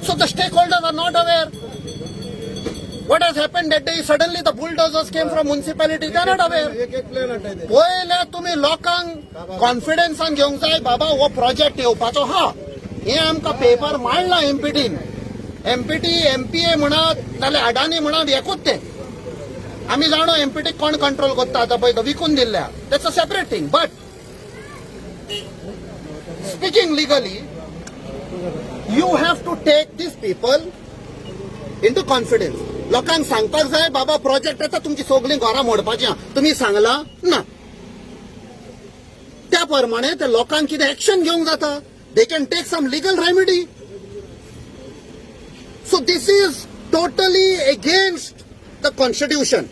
So the stakeholders are not aware. What has happened that day? Suddenly the bulldozers came from municipality. They are not aware. पहिले तुम्ही लोकांक कॉन्फिडन्सान घेवंक जाय बाबा हो project येवपाचो हा हे आमकां पेपर मांडला एमपीटीन एमपीटी एमपीए म्हणत नाल्यार अडानी म्हणत एकूच ते आमी जाणो एमपीटी कोण कंट्रोल करता आतां पळय तो विकून दिल्ल्या that's a separate thing but speaking legally you have to take these people into confidence लोकांक सांगपाक जाय बाबा प्रोजेक्ट येता तुमची सगळीं घरां मोडपाची तुमी सांगला ना त्या प्रमाणे ते लोकांक कितें एक्शन घेवंक जाता they can take some legal remedy so this is totally against the constitution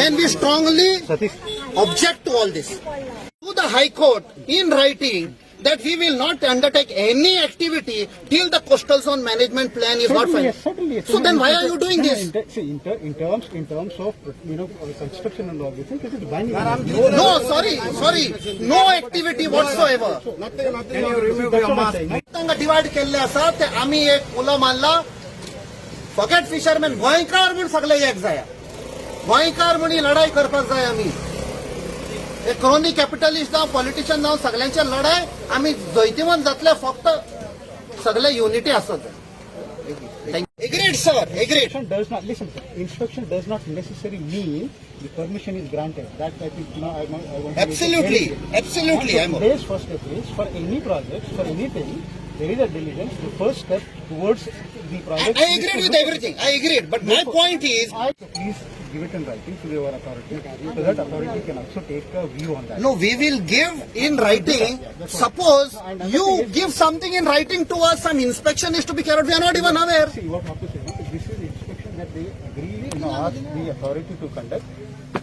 and we strongly object to all this to the High Court in writing that we will not undertake any activity till the coastal zone management plan is not final. Yes, so then why are you doing this? In terms of construction and all this, it is binding. No, sorry, no activity whatsoever. Can you remove your mask? Divide केल्ले आसा ते आमी एक उलो मारला फकत fisherman गोंयकार म्हूण सगळे एक जाया गोंयकार म्हूण ही लढाई करपाक जाय आमी एक क्रोनी कॅपिटलिस्ट जावं पॉलिटिशियन जावं सगळ्यांची लढाई आमी जैतिवंत जातले फक्त सगळे युनिटी आसत agreed sir agreed Does not listen. Inspection does not necessarily mean the permission is granted. That I think I want. Absolutely. Today's first step is for any project, for anything, there is a diligence. The first step towards the project. I agreed with everything. I agreed, but my point is. Please give it in writing to your authority, so that authority can also take a view on that. No, we will give in writing. Suppose you give something in writing to us, some inspection is to be carried out. We are not even aware. See, what I have to say is this is inspection that they agree, ask the authority to conduct.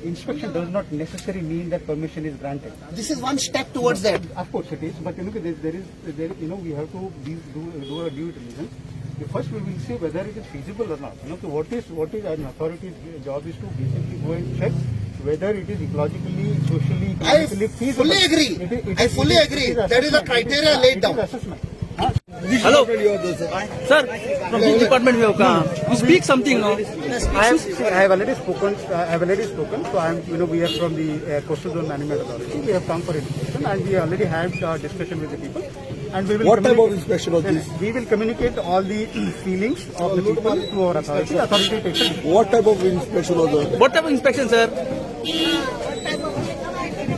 Inspection does not necessarily mean that permission is granted. This is one step towards that. Of course it is, but we have to do a due diligence. First we will see whether it is feasible or not. So what is an authority's job is to basically go and check whether it is ecologically, socially, economically feasible. Fully agree. I fully agree. That is the criteria laid down. Assessment. Hello, sir. From which department you have come? You speak something, no? I have already spoken. So we are from the Coastal Zone Management Authority. We have come for inspection, and we already had discussion with the people. And we will. What type of inspection was this? We will communicate all the feelings of the people to our authority. Authority takes a decision. What type of inspection was that? What type of inspection, sir?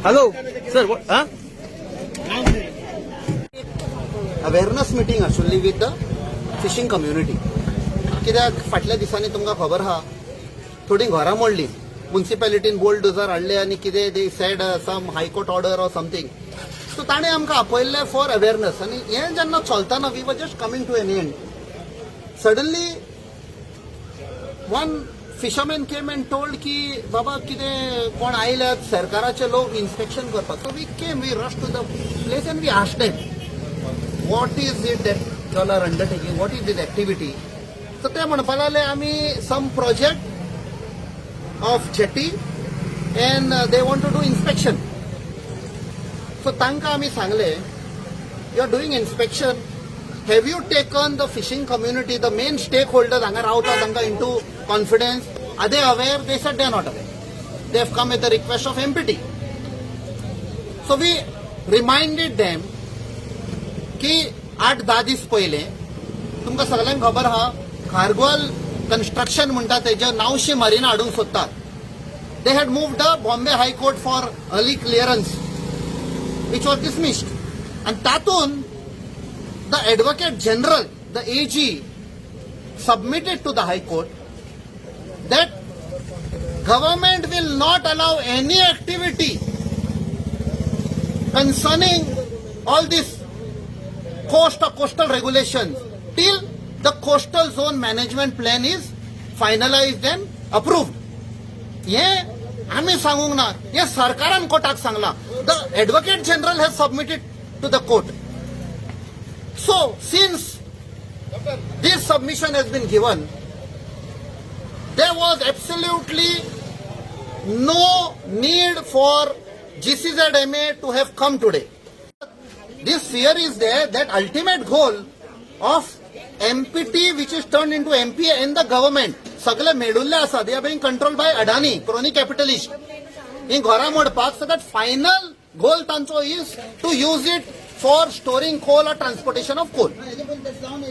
Hello, sir. What? Huh? Awareness meeting आशिल्ली with the fishing community कित्याक फाटल्या दिसांनी तुमकां खबर आहा थोडीं घरां मोडलीं मुन्सिपॅलिटीन bulldozer हाडले आनी कितें they said some high court order or something so ताणें आमकां आपयल्लें फॉर अवेअरनेस आनी हें जेन्ना चलतना we were just coming to an end suddenly one fisherman came and told की बाबा कितें कोण आयल्यात सरकाराचे लोक इन्स्पेक्शन करपाक so we came we rush to the place and we asked them what is it that you all are undertaking, what is this activity? So they म्हणपाक लागले आमी some project of jetty and they want to do inspection. So तांकां आमी सांगले you are doing inspection, have you taken the fishing community, the main stakeholders हांगा रावता तांकां into confidence? Are they aware? They said they are not aware. They have come at the request of MPT. So we reminded them की 8-10 दीस पयले तुमकां सगळ्यांक खबर आहा खारगोल construction म्हणटा तेजे 900 मरीना हाडूंक सोदतात they had moved the Bombay high court for early clearance which was dismissed आनी तातूंत the advocate general the AG submitted to the high court that government will not allow any activity concerning all this coastal regulations till the coastal zone management plan is finalized and approved. हे आम्ही सांगूंक ना, हे सरकारान कोर्टाक Sangla. The Advocate General has submitted to the court. So, since this submission has been given, there was absolutely no need for GCZMA to have come today. This fear is there that ultimate goal of MPT, which is turned into MPA in the government, सगळे मेडुल्ले आसा, they are being controlled by Adani, crony capitalist. In घरा मोडपाक, so that final goal तांचो is to use it for storing coal or transportation of coal.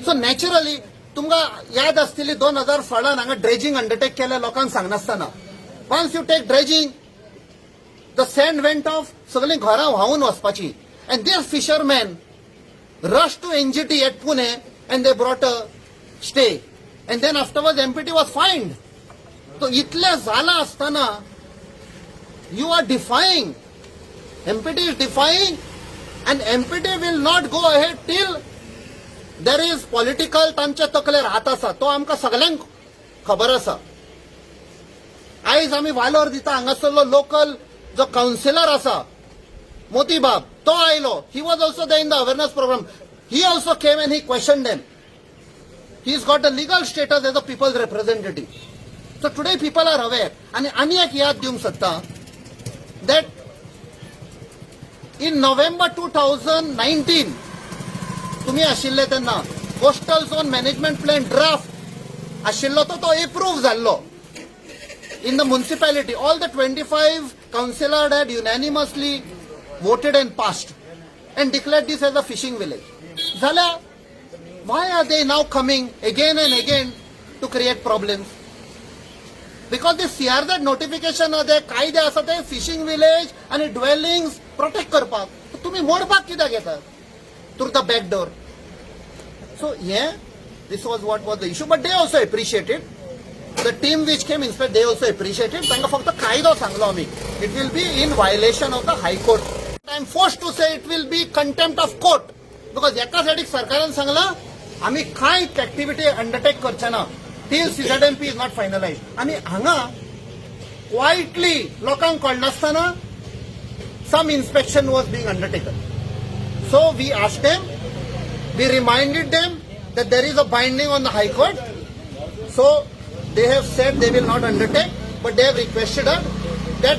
So naturally, तुमका याद आसतली 2016 हांगा dredging undertake केल्या लोकांक सांगनासतना. Once you take dredging, the sand went off, सगळीं घरां व्हांवून वचपाची. And their fishermen rushed to NGT at Pune and they brought a stay. And then afterwards MPT was fined. So इतले झाला असताना you are defying. MPT is defying and MPT will not go ahead till there is political तांचे तकले राहत आसा. तो आमकां सगळ्यांक खबर आसा. आयज आमी वालोर दिता हांगासरलो लोकल जो काउन्सिलर आसा मोतीबाब, तो आयलो. He was also there in the awareness program. He also came and he questioned them. He's got the legal status as a people's representative. So today people are aware. And आनी एक याद दिवंक सोदता that in November 2019 तुम्ही आशिल्ले तेन्ना coastal zone management plan draft आशिल्लो तो एप्रूव्ह जाल्लो. In the municipality, all the 25 councillors had unanimously voted and passed and declared this as a fishing village. Zala, why are they now coming again and again to create problems? Because the CRZ notification ade कायदे आसा ते fishing village आणि dwellings protect करपाक. तुम्ही मोडपाक कित्याक येतात? Through the back door. So yeah, this was what was the issue, but they also appreciated. The team which came inspect, they also appreciated. तांकां फक्त कायदो सांगलो आमी. It will be in violation of the High Court. I am forced to say it will be contempt of court. Because एका सायडीक सरकारान सांगला आमी कांय एक्टिविटी अंडरटेक करचे ना till CZMP is not finalized. आनी हांगा quietly लोकांक कळनासतना some inspection was being undertaken. So we asked them, we reminded them that there is a binding on the High Court. So they have said they will not undertake, but they have requested us that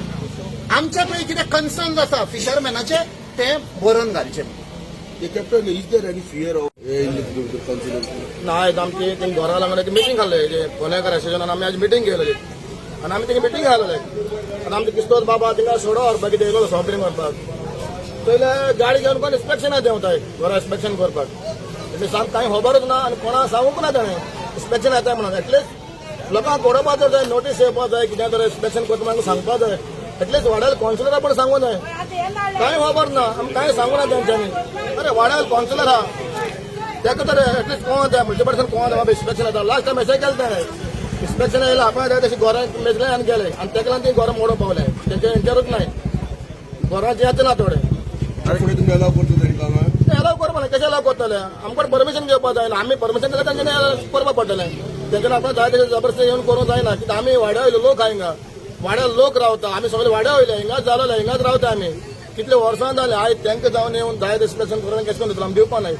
आमच्या पळय कितें concerns आसा फिशरमॅनाचे ते बरोवन घालचे. The captain, is there any fear of the consultation? नाही आमची तीन घरा लागून एक मिटींग घाल्ले गोंयकार एसोसिएशनान आमी आज मिटींग घेतली आनी आमी तिका मिटींग घालले आनी आमचे किस्तोद बाबा तिंगा सोडो व्हरपाक कितें येयलो सॉफ्टड्रिंक व्हरपाक पयले गाडी घेवन कोण इन्स्पेक्शनाक देंवताय घरा इन्स्पेक्शन करपाक. तेमी सांग कांय खबरच ना आनी कोणा सांगूंक ना ताणें इन्स्पेक्शन येताय म्हणून. एटलीस्ट लोकांक कळोवपाक जाय, नोटीस येवपाक जाय, कितें तर इन्स्पेक्शन करता म्हाका सांगपाक जाय. एटलीस्ट वाड्यार कौन्सिलरा पण सांगूं जाय. कांय खबर ना, आमी कांय सांगूं ना तेंच्यांनी. अरे वाड्यार कौन्सिलर आहा ताका तर एटलीस्ट कोण जाय, म्हजे पर्सन कोण जाय बाबा इन्स्पेक्शन येता. लास्ट टायम अशें केलें ताणें इन्स्पेक्शन येयलें आपणें जाय तशें घरां मेजलें आनी गेलें आनी ताका लागून ती घरां मोडून पावलें. तेंचे इंटरूच नाय घरां येता ना थोडे. फुडें तुमी अलाव करता तरी कामां? अलाव करपा न्हय, कशें अलाव करतले? आमकां परमिशन घेवपाक जाय. आमी परमिशन दिल्यार तांच्यांनी करपाक पडटलें. तेंच्यानी आपणें जाय तशें जबरदस्ती येवन करूंक जायना. कित्याक आमी वाड्या वयले लोक आहा हिंगा, वाड्या लोक रावता. आमी सगळे वाड्या वयले हिंगाच जालोले, हिंगाच रावता आमी. कितले वर्सां जाले आयज तांकां जावन येवन जाय इन्स्पेक्शन करून कशें करून दितलो आमी दिवपा न्हय.